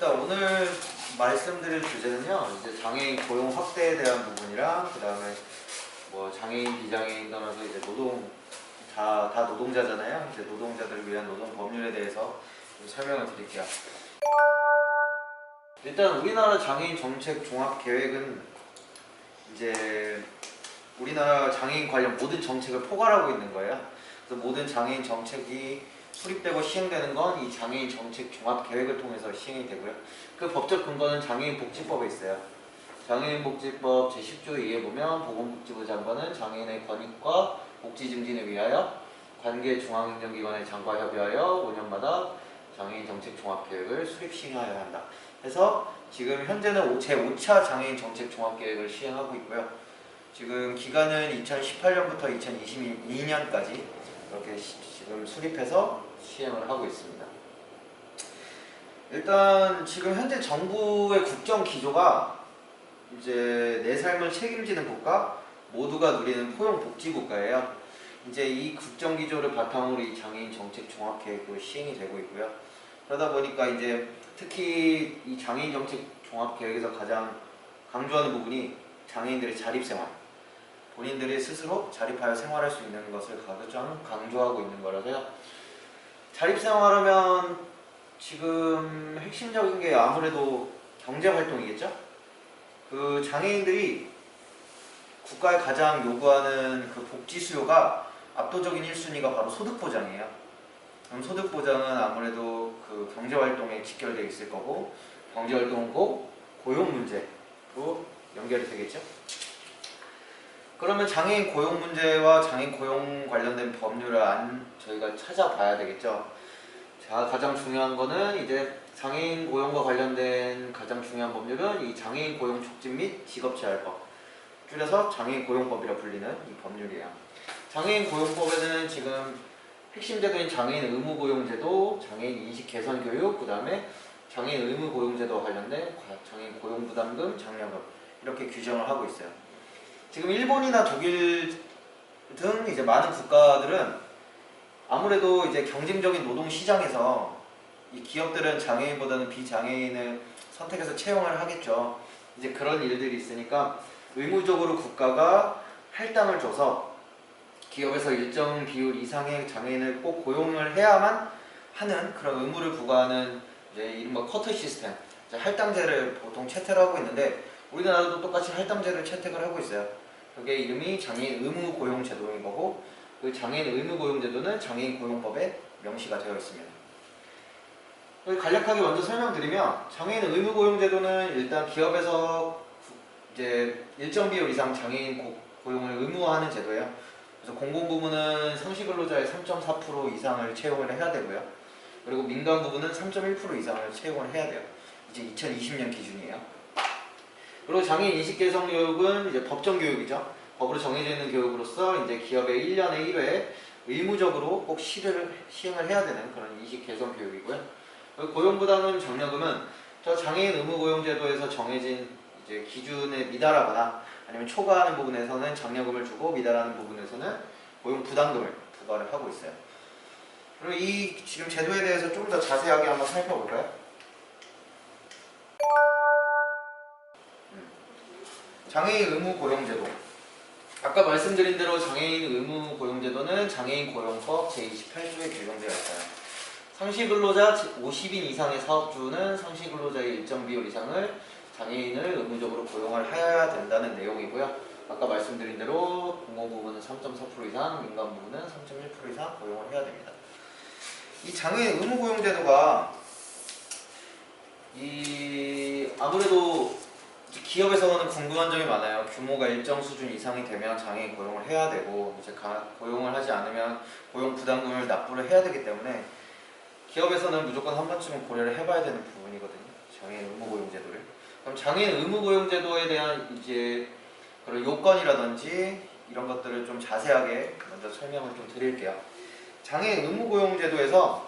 일단 오늘 말씀드릴 주제는요, 이제 장애인 고용 확대에 대한 부분이랑 그 다음에 뭐 장애인, 비장애인 떠나서 이제 다 노동자잖아요. 이제 노동자들을 위한 노동 법률에 대해서 좀 설명을 드릴게요. 일단 우리나라 장애인 정책 종합 계획은 이제 우리나라 장애인 관련 모든 정책을 포괄하고 있는 거예요. 그래서 모든 장애인 정책이 수립되고 시행되는 건 이 장애인 정책 종합 계획을 통해서 시행이 되고요. 그 법적 근거는 장애인 복지법에 있어요. 장애인 복지법 제10조 2에 보면 보건복지부 장관은 장애인의 권익과 복지 증진을 위하여 관계 중앙행정기관의 장과 협의하여 5년마다 장애인 정책 종합 계획을 수립 시행하여야 한다. 그래서 지금 현재는 제5차 장애인 정책 종합 계획을 시행하고 있고요. 지금 기간은 2018년부터 2022년까지 이렇게 지금 수립해서 시행을 하고 있습니다. 일단 지금 현재 정부의 국정 기조가 이제 내 삶을 책임지는 국가, 모두가 누리는 포용복지국가예요. 이제 이 국정 기조를 바탕으로 이 장애인 정책 종합 계획도 시행이 되고 있고요. 그러다 보니까 이제 특히 이 장애인 정책 종합 계획에서 가장 강조하는 부분이 장애인들의 자립생활, 본인들이 스스로 자립하여 생활할 수 있는 것을 가장 강조하고 있는 거라서요. 자립생활하면 지금 핵심적인 게 아무래도 경제활동이겠죠? 그 장애인들이 국가에 가장 요구하는 그 복지 수요가 압도적인 1순위가 바로 소득보장이에요. 그럼 소득보장은 아무래도 그 경제활동에 직결되어 있을 거고, 경제활동은 곧 고용 문제로 연결이 되겠죠? 그러면 장애인 고용 문제와 장애인 고용 관련된 법률을 저희가 찾아봐야 되겠죠. 자, 가장 중요한 거는 이제 장애인 고용과 관련된 가장 중요한 법률은 이 장애인 고용 촉진 및 직업재활법, 줄여서 장애인 고용법이라 불리는 이 법률이에요. 장애인 고용법에는 지금 핵심 제도인 장애인 의무 고용제도, 장애인 인식 개선 교육, 그 다음에 장애인 의무 고용제도와 관련된 장애인 고용 부담금, 장려금 이렇게 규정을 하고 있어요. 지금 일본이나 독일 등 이제 많은 국가들은 아무래도 이제 경쟁적인 노동 시장에서 이 기업들은 장애인보다는 비장애인을 선택해서 채용을 하겠죠. 이제 그런 일들이 있으니까 의무적으로 국가가 할당을 줘서 기업에서 일정 비율 이상의 장애인을 꼭 고용을 해야만 하는 그런 의무를 부과하는 이제 이른바 커트 시스템, 이제 할당제를 보통 채택을 하고 있는데 우리나라도 똑같이 할당제를 채택을 하고 있어요. 그게 이름이 장애인 의무 고용 제도인 거고, 그 장애인 의무 고용 제도는 장애인 고용법에 명시가 되어 있습니다. 간략하게 먼저 설명드리면, 장애인 의무 고용 제도는 일단 기업에서 이제 일정 비율 이상 장애인 고용을 의무화하는 제도예요. 그래서 공공부문은 상시 근로자의 3.4% 이상을 채용을 해야 되고요. 그리고 민간 부문은 3.1% 이상을 채용을 해야 돼요. 이제 2020년 기준이에요. 그리고 장애인 인식 개선 교육은 이제 법정 교육이죠. 법으로 정해져 있는 교육으로서 이제 기업의 1년에 1회 의무적으로 꼭 시행을 해야 되는 그런 인식 개선 교육이고요. 고용부담금 장려금은 저 장애인 의무 고용제도에서 정해진 이제 기준에 미달하거나 아니면 초과하는 부분에서는 장려금을 주고 미달하는 부분에서는 고용 부담금을 부과를 하고 있어요. 그리고 이 지금 제도에 대해서 좀 더 자세하게 한번 살펴볼까요? 장애인 의무 고용제도. 아까 말씀드린 대로 장애인 의무 고용제도는 장애인 고용법 제28조에 규정되어 있어요. 상시근로자 50인 이상의 사업주는 상시근로자의 일정 비율 이상을 장애인을 의무적으로 고용을 해야 된다는 내용이고요. 아까 말씀드린 대로 공공부문은 3.4% 이상, 민간부문은 3.1% 이상 고용을 해야 됩니다. 이 장애인 의무 고용제도가 아무래도 기업에서는 궁금한 점이 많아요. 규모가 일정 수준 이상이 되면 장애인 고용을 해야 되고, 이제 고용을 하지 않으면 고용 부담금을 납부를 해야 되기 때문에 기업에서는 무조건 한 번쯤은 고려를 해봐야 되는 부분이거든요. 장애인 의무 고용 제도를. 그럼 장애인 의무 고용 제도에 대한 이제 그런 요건이라든지 이런 것들을 좀 자세하게 먼저 설명을 좀 드릴게요. 장애인 의무 고용 제도에서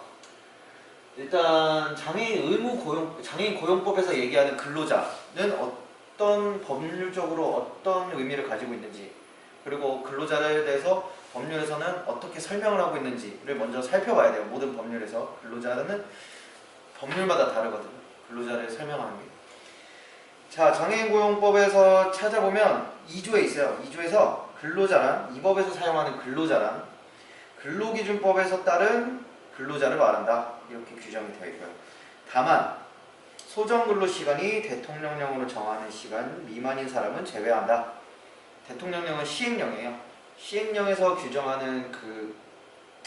일단 장애인 고용법에서 얘기하는 근로자는 어떤 법률적으로 어떤 의미를 가지고 있는지, 그리고 근로자에 대해서 법률에서는 어떻게 설명을 하고 있는지를 먼저 살펴봐야 돼요. 모든 법률에서 근로자는 법률마다 다르거든요. 근로자를 설명하는 게. 자, 장애인 고용법에서 찾아보면 2조에 있어요. 2조에서 근로자란, 이 법에서 사용하는 근로자란 근로기준법에서 따른 근로자를 말한다. 이렇게 규정이 되어 있고요. 다만 소정근로시간이 대통령령으로 정하는 시간 미만인 사람은 제외한다. 대통령령은 시행령이에요. 시행령에서 규정하는 그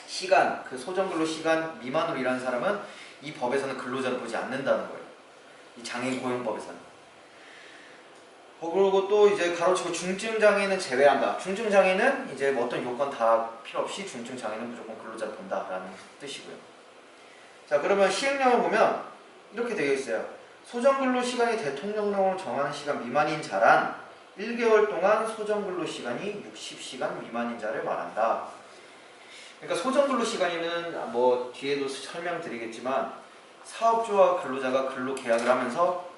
시간, 그 소정근로시간 미만으로 일하는 사람은 이 법에서는 근로자를 보지 않는다는 거예요. 이 장애인 고용법에서는. 그리고 또 이제 가로치고 중증장애인은 제외한다. 중증장애인은 이제 뭐 어떤 요건 다 필요 없이 중증장애인은 무조건 근로자를 본다라는 뜻이고요. 자, 그러면 시행령을 보면 이렇게 되어 있어요. 소정근로시간이 대통령령으로 정하는 시간 미만인 자란 1개월 동안 소정근로시간이 60시간 미만인 자를 말한다. 그러니까 소정근로시간이는 뭐 뒤에도 설명드리겠지만 사업주와 근로자가 근로계약을 하면서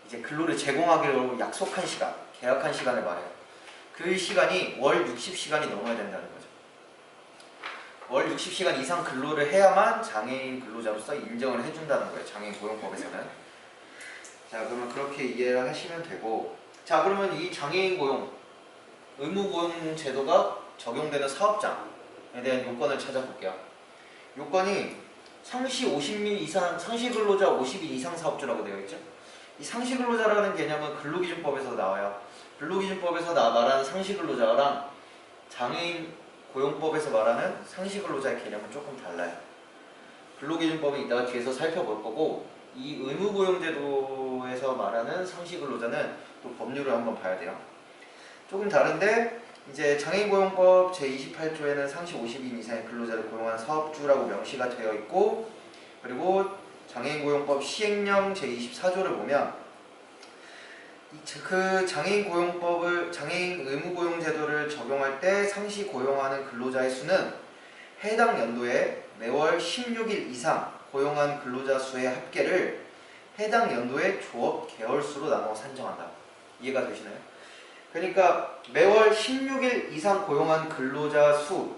이제 근로를 제공하기로 약속한 시간, 계약한 시간을 말해요. 그 시간이 월 60시간이 넘어야 된다는 거죠. 월 60시간 이상 근로를 해야만 장애인 근로자로서 인정을 해준다는 거예요. 장애인 고용법에서는. 자, 그러면 그렇게 이해를 하시면 되고, 자, 그러면 이 장애인 고용, 의무고용 제도가 적용되는 사업장에 대한 요건을 찾아볼게요. 요건이 상시 50인 이상, 상시 근로자 50인 이상 사업주라고 되어 있죠. 이 상시 근로자라는 개념은 근로기준법에서 나와요. 근로기준법에서 말하는 상시 근로자랑 장애인 고용법에서 말하는 상시 근로자의 개념은 조금 달라요. 근로기준법은 이따가 뒤에서 살펴볼 거고, 이 의무고용제도에서 말하는 상시 근로자는 또 법률을 한번 봐야 돼요. 조금 다른데, 이제 장애인고용법 제28조에는 상시 50인 이상의 근로자를 고용한 사업주라고 명시가 되어 있고, 그리고 장애인고용법 시행령 제24조를 보면 그 장애인고용법을 장애인 의무고용제도를 적용할 때 상시 고용하는 근로자의 수는 해당 연도에 매월 16일 이상 고용한 근로자 수의 합계를 해당 연도의 조업 개월수로 나눠 산정한다. 이해가 되시나요? 그러니까 매월 16일 이상 고용한 근로자 수의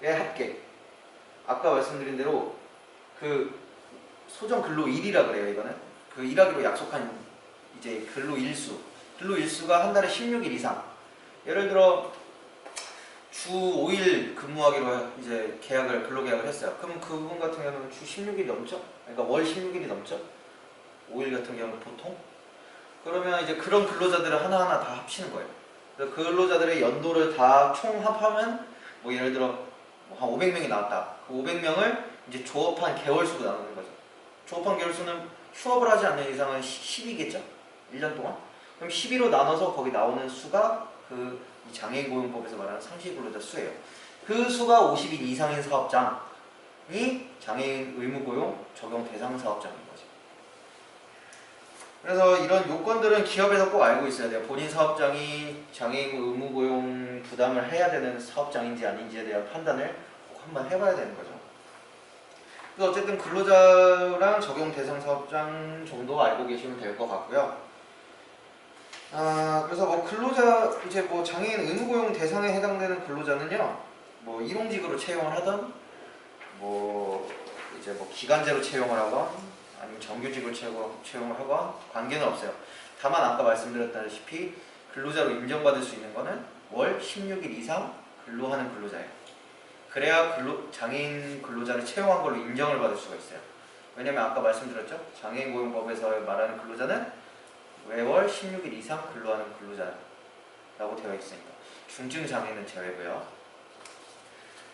합계, 아까 말씀드린 대로 그 소정 근로일이라 그래요. 이거는 그 일하기로 약속한 이제 근로일수가 한 달에 16일 이상. 예를 들어 주 5일 근무하기로 이제 근로계약을 했어요. 그럼 그분 같은 경우는 주 16일이 넘죠? 그러니까 월 16일이 넘죠? 5일 같은 경우는 보통. 그러면 이제 그런 근로자들을 하나하나 다 합치는 거예요. 그래서 근로자들의 연도를 다 총합하면 뭐 예를 들어 한 500명이 나왔다. 그 500명을 이제 조업한 개월수로 나누는 거죠. 조업한 개월수는 휴업을 하지 않는 이상은 10이겠죠? 1년 동안? 그럼 12로 나눠서 거기 나오는 수가 그 장애인 고용법에서 말하는 상시 근로자 수예요. 그 수가 50인 이상인 사업장이 장애인 의무고용 적용 대상 사업장인 거죠. 그래서 이런 요건들은 기업에서 꼭 알고 있어야 돼요. 본인 사업장이 장애인 의무고용 부담을 해야 되는 사업장인지 아닌지에 대한 판단을 꼭 한번 해봐야 되는 거죠. 그래서 어쨌든 근로자랑 적용 대상 사업장 정도 알고 계시면 될 것 같고요. 그래서 뭐 근로자, 이제 뭐 장애인 의무고용 대상에 해당되는 근로자는요, 뭐 일용직으로 채용을 하던, 뭐 이제 뭐 기간제로 채용을 하건, 아니면 정규직으로 채용을 하건 관계는 없어요. 다만 아까 말씀드렸다시피 근로자로 인정받을 수 있는 거는 월 16일 이상 근로하는 근로자예요. 그래야 장애인 근로자를 채용한 걸로 인정을 받을 수가 있어요. 왜냐면 아까 말씀드렸죠? 장애인 고용법에서 말하는 근로자는 매월 16일 이상 근로하는 근로자라고 되어 있으니까 중증 장애는 제외고요.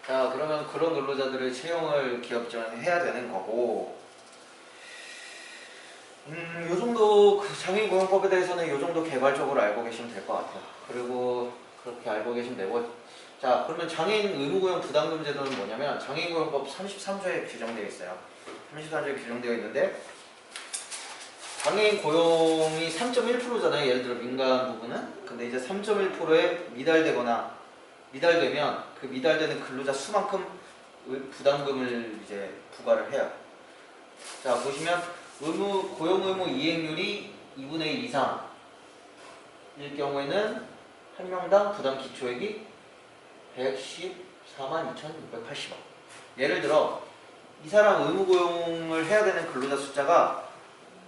자, 그러면 그런 근로자들을 채용을 기업 입장에서 해야 되는 거고, 요 정도 그 장애인 고용법에 대해서는 요 정도 개발적으로 알고 계시면 될 것 같아요. 그리고 그렇게 알고 계시면 되고, 자, 그러면 장애인 의무고용 부담금 제도는 뭐냐면 장애인 고용법 33조에 규정되어 있어요. 33조에 규정되어 있는데, 장애인 고용이 3.1%잖아요. 예를 들어 민간 부분은. 근데 이제 3.1%에 미달되면 그 미달되는 근로자 수만큼 부담금을 이제 부과를 해요. 자, 보시면 고용 의무 이행률이 2분의 1 이상일 경우에는 한 명당 부담 기초액이 114만 2,680원. 예를 들어 이 사람 의무 고용을 해야 되는 근로자 숫자가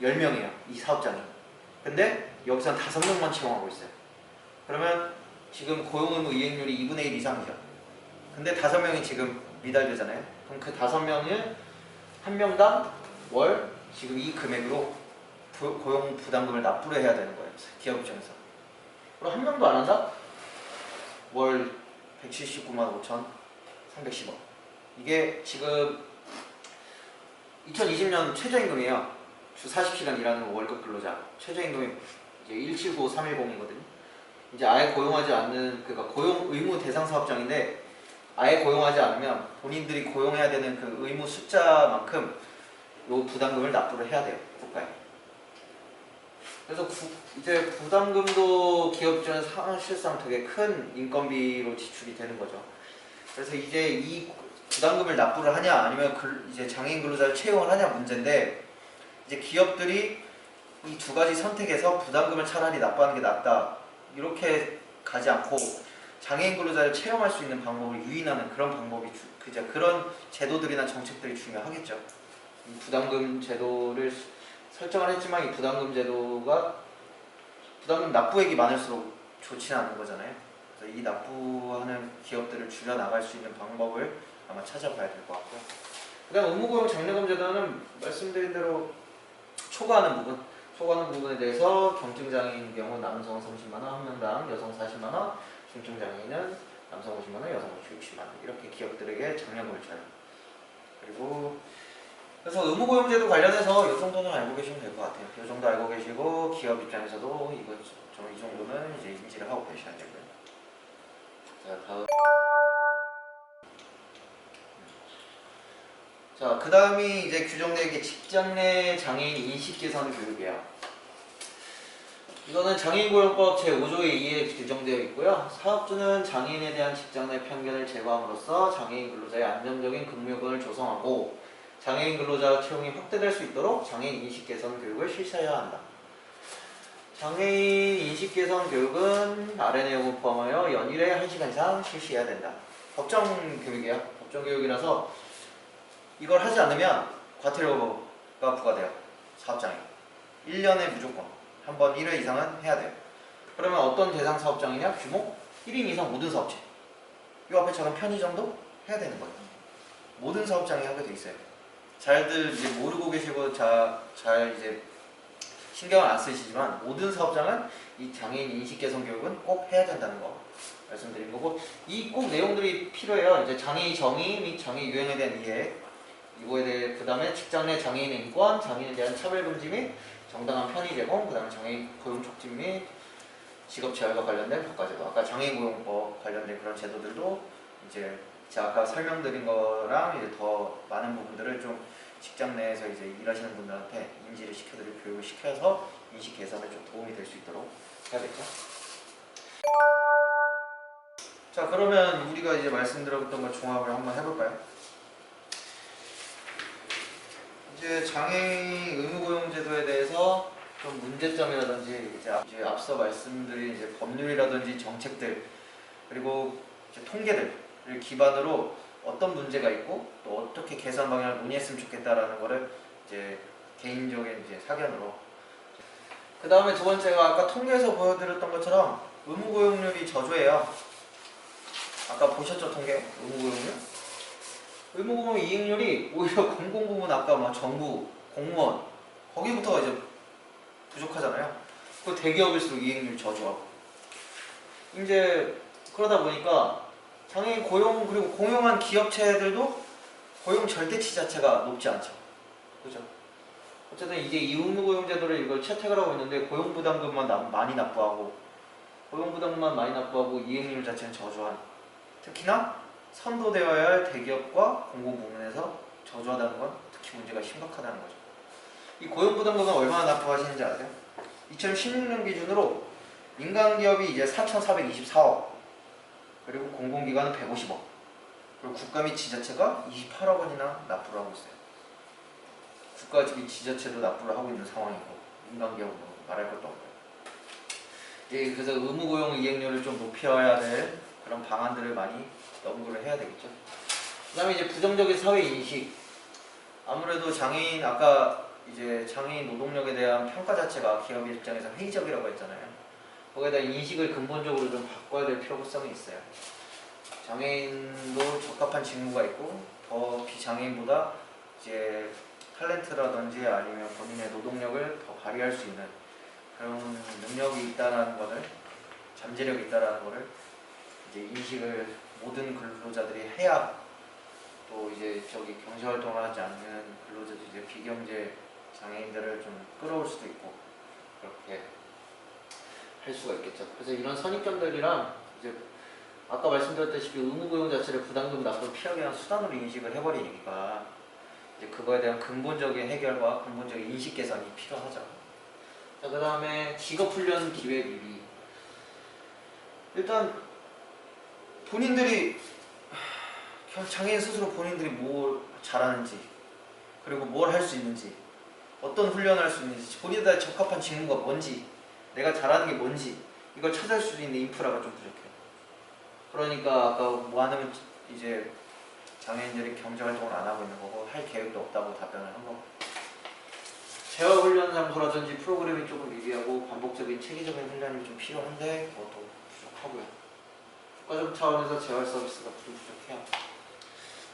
10명이에요. 이 사업장이. 근데 여기서는 5명만 채용하고 있어요. 그러면 지금 고용의무 이행률이 2분의 1 이상이죠. 근데 5명이 지금 미달되잖아요. 그럼 그 5명은 한 명당 월 지금 이 금액으로 고용 부담금을 납부를 해야 되는 거예요. 기업 입장에서. 그럼 한 명도 안 한다? 월 179만 5,310원. 이게 지금 2020년 최저임금이에요. 주 40시간 일하는 월급 근로자. 최저임금이 이제 179310이거든요. 이제 아예 고용하지 않는, 그러니까 고용 의무 대상 사업장인데 아예 고용하지 않으면 본인들이 고용해야 되는 그 의무 숫자만큼 요 부담금을 납부를 해야 돼요. 국가에. 그래서 이제 부담금도 기업 입장에서 사실상 되게 큰 인건비로 지출이 되는 거죠. 그래서 이제 이 부담금을 납부를 하냐 아니면 이제 장애인 근로자를 채용을 하냐 문제인데, 이제 기업들이 이 두 가지 선택에서 부담금을 차라리 납부하는 게 낫다 이렇게 가지 않고 장애인 근로자를 채용할 수 있는 방법을 유인하는 그런 방법이 그런 제도들이나 정책들이 중요하겠죠. 이 부담금 제도를 설정을 했지만 이 부담금 제도가 부담금 납부액이 많을수록 좋지는 않은 거잖아요. 그래서 이 납부하는 기업들을 줄여 나갈 수 있는 방법을 아마 찾아봐야 될 것 같고요. 그다음 의무고용 장려금 제도는 말씀드린 대로 초과하는 부분에 대해서 경증장애인 경우 남성 30만 원, 한 명당 여성 40만 원, 중증장애인은 남성 50만 원, 여성 60만 원 이렇게 기업들에게 장려금을 줘요. 그리고 그래서 의무고용제도 관련해서 이 정도는 알고 계시면 될 것 같아요. 이 정도 알고 계시고 기업 입장에서도 이 정도는 이제 인지를 하고 계셔야 되고요. 자, 다음. 자, 그 다음이 이제 규정된 게 직장 내 장애인 인식 개선 교육이에요. 이거는 장애인고용법 제5조의 2에 규정되어 있고요. 사업주는 장애인에 대한 직장 내 편견을 제거함으로써 장애인 근로자의 안정적인 근무여건을 조성하고 장애인 근로자 채용이 확대될 수 있도록 장애인 인식 개선 교육을 실시해야 한다. 장애인 인식 개선 교육은 아래 내용을 포함하여 연일에 1시간 이상 실시해야 된다. 법정 교육이에요. 법정 교육이라서 이걸 하지 않으면 과태료가 부과돼요. 사업장에. 1년에 무조건 한 번 1회 이상은 해야 돼요. 그러면 어떤 대상 사업장이냐? 규모 1인 이상 모든 사업체. 이 앞에처럼 편의점도 해야 되는 거예요. 모든 사업장이 하게 돼 있어요. 잘들 이제 모르고 계시고 잘 이제 신경을 안 쓰시지만 모든 사업장은 이 장애인 인식 개선 교육은 꼭 해야 된다는 거 말씀드린 거고, 이 꼭 내용들이 필요해요. 이제 장애인 정의 및 장애 유형에 대한 이해, 이거에 대해 그 다음에 직장 내 장애인 인권, 장애인에 대한 차별 금지 및 정당한 편의 제공, 그 다음에 장애인 고용 촉진 및 직업 재활과 관련된 법과제도, 아까 장애인 고용법 관련된 그런 제도들도 이제 제가 아까 설명드린 거랑 이제 더 많은 부분들을 좀 직장 내에서 이제 일하시는 분들한테 인지를 시켜드리고 교육을 시켜서 인식 개선에 좀 도움이 될 수 있도록 해야겠죠. 자, 그러면 우리가 이제 말씀드렸던 걸 종합을 한번 해볼까요? 이제 장애인 의무고용제도에 대해서 좀 문제점이라든지 이제 앞서 말씀드린 이제 법률이라든지 정책들 그리고 이제 통계들을 기반으로 어떤 문제가 있고 또 어떻게 개선 방향을 논의했으면 좋겠다라는 거를 이제 개인적인 이제 사견으로. 그 다음에 두 번째가 아까 통계에서 보여드렸던 것처럼 의무고용률이 저조해요. 아까 보셨죠, 통계? 의무고용률? 의무고용 이익률이 오히려 공공부문, 아까 막 정부, 공무원 거기부터가 이제 부족하잖아요. 그 대기업일수록 이익률 저조하고. 이제 그러다 보니까 장애인 고용 그리고 공용한 기업체들도 고용 절대치 자체가 높지 않죠. 그죠? 어쨌든 이제 이 의무고용제도를 이걸 채택을 하고 있는데 고용부담금만 많이 납부하고 이익률 자체는 저조한, 특히나 선도되어야 할 대기업과 공공부문에서 저조하다는 건 특히 문제가 심각하다는 거죠. 이 고용부담금은 얼마나 납부하시는지 아세요? 2016년 기준으로 민간기업이 이제 4,424억, 그리고 공공기관은 150억, 그리고 국가 및 지자체가 28억 원이나 납부를 하고 있어요. 국가 및 지자체도 납부를 하고 있는 상황이고 민간기업은 말할 것도 없고요. 예, 그래서 의무고용 이행률을 좀 높여야 될 그런 방안들을 많이 연구를 해야 되겠죠. 그 다음에 이제 부정적인 사회인식. 아무래도 장애인, 아까 이제 장애인 노동력에 대한 평가 자체가 기업 입장에서 회의적이라고 했잖아요. 거기에 대한 인식을 근본적으로 좀 바꿔야 될 필요성이 있어요. 장애인도 적합한 직무가 있고 더 비장애인보다 이제 탤런트라든지 아니면 본인의 노동력을 더 발휘할 수 있는 그런 능력이 있다라는 거를, 잠재력이 있다라는 거를 이제 인식을 모든 근로자들이 해야, 또 이제 저기 경제 활동을 하지 않는 근로자들, 이제 비경제 장애인들을 좀 끌어올 수도 있고 그렇게 할 수가 있겠죠. 그래서 이런 선입견들이랑 이제 아까 말씀드렸다시피 의무고용 자체를 부담금 납부를 피하기 위한 수단으로 인식을 해버리니까 이제 그거에 대한 근본적인 해결과 근본적인 인식 개선이 필요하죠. 자, 그 다음에 직업훈련 기회 미비. 일단 본인들이, 장애인 스스로 본인들이 뭘 잘하는지, 그리고 뭘 할 수 있는지, 어떤 훈련을 할 수 있는지, 본인들에 적합한 직무가 뭔지, 내가 잘하는 게 뭔지, 이걸 찾을 수 있는 인프라가 좀 부족해요. 그러니까 아까 뭐하면 이제 장애인들이 경제활동을 안 하고 있는 거고 할 계획도 없다고 답변을 한 거고, 재활훈련 장소라든지 프로그램이 조금 미비하고 반복적인 체계적인 훈련이 좀 필요한데 그것도 부족하고요. 국가적 차원에서 재활 서비스가 부족해요.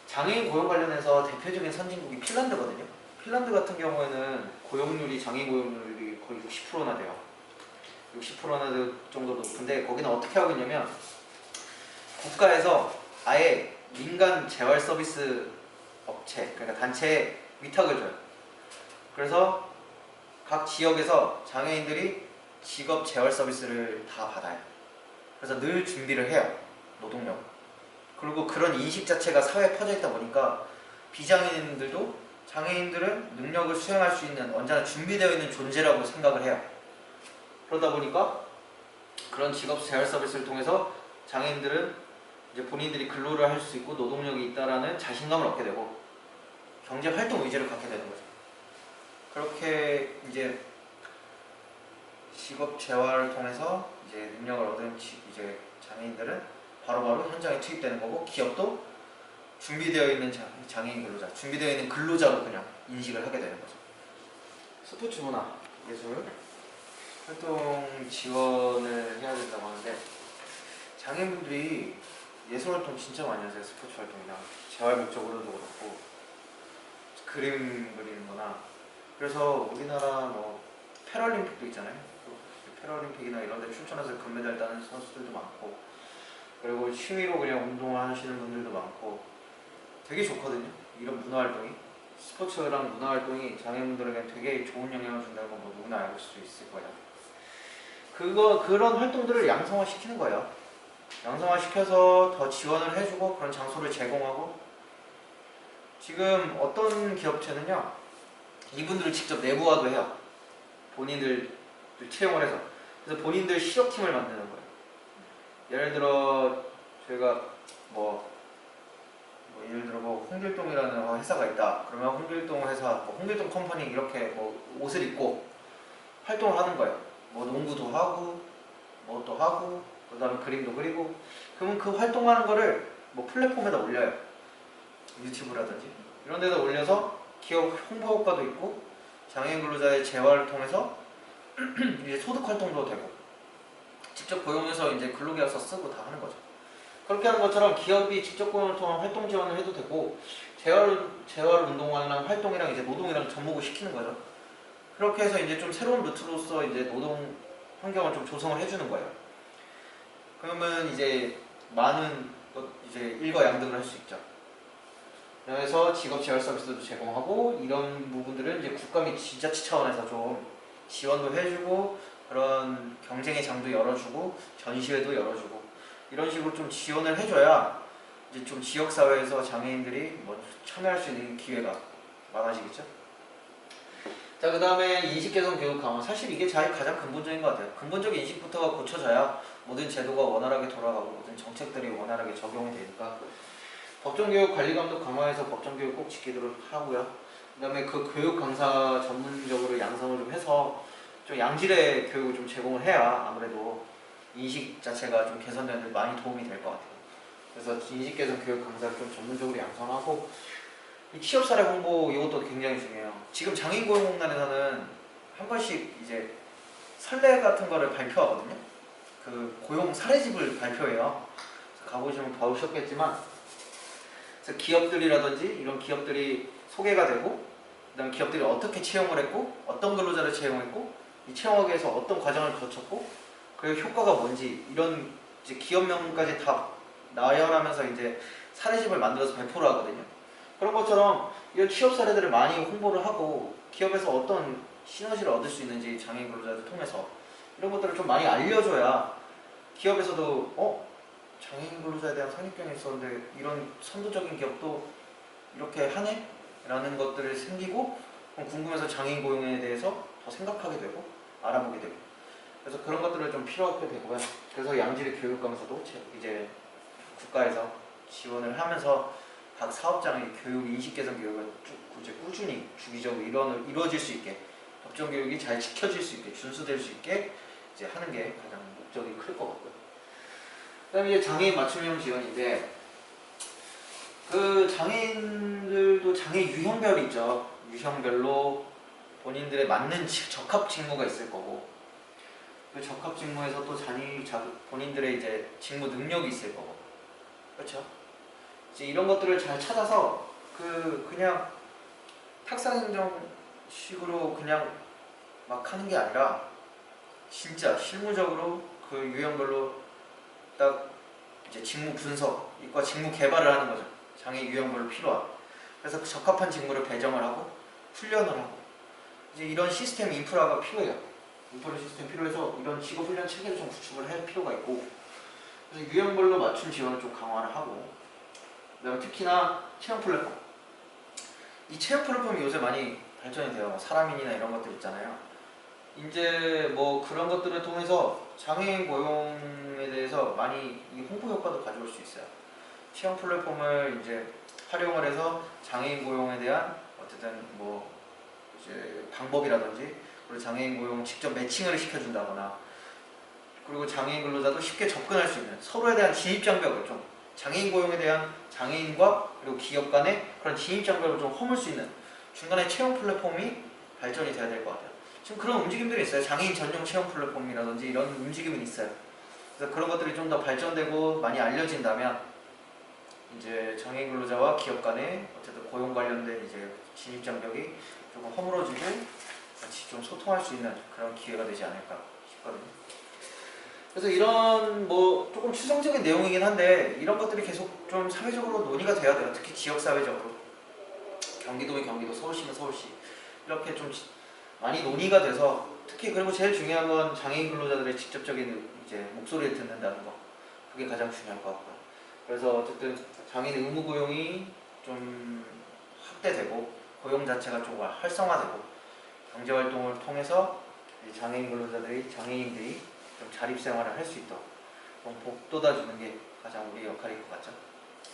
장애인 고용 관련해서 대표적인 선진국이 핀란드거든요. 핀란드 같은 경우에는 고용률이, 장애인 고용률이 거의 60%나 돼요. 60%나 정도 높은데 거기는 어떻게 하고 있냐면 국가에서 아예 민간 재활 서비스 업체, 그러니까 단체에 위탁을 줘요. 그래서 각 지역에서 장애인들이 직업 재활 서비스를 다 받아요. 그래서 늘 준비를 해요. 노동력. 그리고 그런 인식 자체가 사회에 퍼져 있다 보니까 비장애인들도 장애인들은 능력을 수행할 수 있는, 언제나 준비되어 있는 존재라고 생각을 해요. 그러다 보니까 그런 직업 재활 서비스를 통해서 장애인들은 이제 본인들이 근로를 할 수 있고 노동력이 있다라는 자신감을 얻게 되고 경제 활동 의지를 갖게 되는 거죠. 그렇게 이제 직업 재활을 통해서 이제 능력을 얻은 이제 장애인들은 바로바로 현장에 투입되는 거고, 기업도 준비되어 있는 장애인 근로자, 준비되어 있는 근로자로 그냥 인식을 하게 되는 거죠. 스포츠 문화 예술 활동 지원을 해야 된다고 하는데, 장애인분들이 예술 활동 진짜 많이 하세요. 스포츠 활동이나 재활 목적으로도 그렇고 그림 그리는 거나. 그래서 우리나라 뭐 패럴림픽도 있잖아요. 패럴림픽이나 이런 데 출전해서 금메달 따는 선수들도 많고, 그리고 취미로 그냥 운동하시는 분들도 많고 되게 좋거든요. 이런 문화활동이, 스포츠랑 문화활동이 장애인분들에게 되게 좋은 영향을 준다는 건 뭐 누구나 알고 수 있을 거예요. 그런 활동들을 양성화시키는 거예요. 양성화시켜서 더 지원을 해주고 그런 장소를 제공하고, 지금 어떤 기업체는요 이분들을 직접 내부화도 해요. 본인들 채용을 해서. 그래서 본인들 실업팀을 만드는 거예요. 예를 들어 저희가 예를 들어 홍길동이라는 회사가 있다. 그러면 홍길동 회사, 홍길동 컴퍼니 이렇게 옷을 입고 활동을 하는 거예요. 농구도 하고 또 하고 그 다음에 그림도 그리고. 그러면 그 활동하는 거를 플랫폼에다 올려요. 유튜브라든지 이런 데다 올려서 기업 홍보 효과도 있고 장애인 근로자의 재활을 통해서 이제 소득 활동도 되고 직접 고용해서 이제 근로계약서 쓰고 다 하는 거죠. 그렇게 하는 것처럼 기업이 직접 고용을 통한 활동 지원을 해도 되고, 재활 운동이랑 활동이랑 이제 노동이랑 접목을 시키는 거죠. 그렇게 해서 이제 좀 새로운 루트로서 이제 노동 환경을 좀 조성을 해주는 거예요. 그러면 이제 많은 이제 일거양득을 할 수 있죠. 그래서 직업 재활 서비스도 제공하고, 이런 부분들은 이제 국가 및 지자체 차원에서 좀 지원도 해주고, 그런 경쟁의 장도 열어주고, 전시회도 열어주고, 이런 식으로 좀 지원을 해줘야 이제 좀 지역사회에서 장애인들이 참여할 수 있는 기회가 많아지겠죠. 자, 그 다음에 인식개선 교육 강화. 사실 이게 가장 근본적인 것 같아요. 근본적인 인식부터가 고쳐져야 모든 제도가 원활하게 돌아가고 모든 정책들이 원활하게 적용이 되니까 법정교육 관리감독 강화해서 법정교육 꼭 지키도록 하고요. 그 다음에 그 교육 강사 전문적으로 양성을 좀 해서 좀 양질의 교육을 좀 제공을 해야 아무래도 인식 자체가 좀 개선되는 데 많이 도움이 될 것 같아요. 그래서 인식 개선 교육 강사를 좀 전문적으로 양성하고, 이 취업 사례 홍보 이것도 굉장히 중요해요. 지금 장애인 고용공단에서는 한 번씩 이제 선례 같은 거를 발표하거든요. 그 고용 사례집을 발표해요. 가보시면 봐오셨겠지만, 그래서 기업들이라든지 이런 기업들이 소개가 되고, 그다음 기업들이 어떻게 채용을 했고, 어떤 근로자를 채용했고, 이 채용하기 위해서 어떤 과정을 거쳤고, 그 효과가 뭔지 이런 이제 기업명까지 다 나열하면서 이제 사례집을 만들어서 배포를 하거든요. 그런 것처럼 이런 취업 사례들을 많이 홍보를 하고 기업에서 어떤 시너지를 얻을 수 있는지 장애인 근로자들 통해서 이런 것들을 좀 많이 알려줘야 기업에서도 장애인 근로자에 대한 선입견이 있었는데 이런 선도적인 기업도 이렇게 하네? 라는 것들이 생기고 궁금해서 장애인 고용에 대해서 더 생각하게 되고 알아보게 되고 그래서 그런 것들을 좀 필요하게 되고요. 그래서 양질의 교육감에서도 이제 국가에서 지원을 하면서 각 사업장의 교육 인식 개선 교육을 이제 꾸준히 주기적으로 이루어질 수 있게 법정 교육이 잘 지켜질 수 있게 준수될 수 있게 이제 하는 게 가장 목적이 클 것 같고요. 그다음에 이제 장애인 맞춤형 지원인데 그 장애인들도 장애 유형별이 있죠. 유형별로 본인들에 맞는 적합 직무가 있을 거고 그 적합 직무에서 또 본인들의 이제 직무 능력이 있을 거고 그렇죠? 이제 이런 것들을 잘 찾아서 그냥 탁상행정식으로 그냥 막 하는 게 아니라 진짜 실무적으로 그 유형별로 딱 이제 직무 분석과 직무 개발을 하는 거죠. 장애 유형별로 필요한. 그래서 그 적합한 직무를 배정을 하고 훈련을 하고 이제 이런 시스템 인프라가 필요해요. 인프라 시스템 필요해서 이런 직업 훈련 체계를 좀 구축을 할 필요가 있고 그래서 유형별로 맞춤 지원을 좀 강화를 하고 그다음에 특히나 체험 플랫폼. 이 체험 플랫폼이 요새 많이 발전이 돼요. 사람인이나 이런 것들 있잖아요. 이제 뭐 그런 것들을 통해서 장애인 고용에 대해서 많이 이 홍보 효과도 가져올 수 있어요. 체험 플랫폼을 이제 활용을 해서 장애인 고용에 대한 어쨌든 뭐 이제 방법이라든지 그리고 장애인 고용 직접 매칭을 시켜준다거나 그리고 장애인 근로자도 쉽게 접근할 수 있는 서로에 대한 진입장벽을 좀 장애인 고용에 대한 장애인과 그리고 기업 간의 그런 진입장벽을 좀 허물 수 있는 중간에 체험 플랫폼이 발전이 돼야 될 것 같아요. 지금 그런 움직임들이 있어요. 장애인 전용 체험 플랫폼이라든지 이런 움직임은 있어요. 그래서 그런 것들이 좀 더 발전되고 많이 알려진다면 이제 장애인 근로자와 기업 간의 어쨌든 고용 관련된 이제 진입장벽이 조금 허물어지고 같이 좀 소통할 수 있는 그런 기회가 되지 않을까 싶거든요. 그래서 이런 뭐 조금 추상적인 내용이긴 한데 이런 것들이 계속 좀 사회적으로 논의가 돼야 돼요. 특히 지역 사회적으로 경기도면 경기도, 서울시면 서울시 이렇게 좀 많이 논의가 돼서 특히 그리고 제일 중요한 건 장애인 근로자들의 직접적인 이제 목소리를 듣는다는 거 그게 가장 중요할 것 같고요. 그래서 어쨌든 장애인 의무 고용이 좀 확대되고 고용 자체가 좀 활성화되고 경제 활동을 통해서 장애인 장애인들이 좀 자립 생활을 할 수 있도록 좀 복돋아주는 게 가장 우리의 역할일 것 같죠.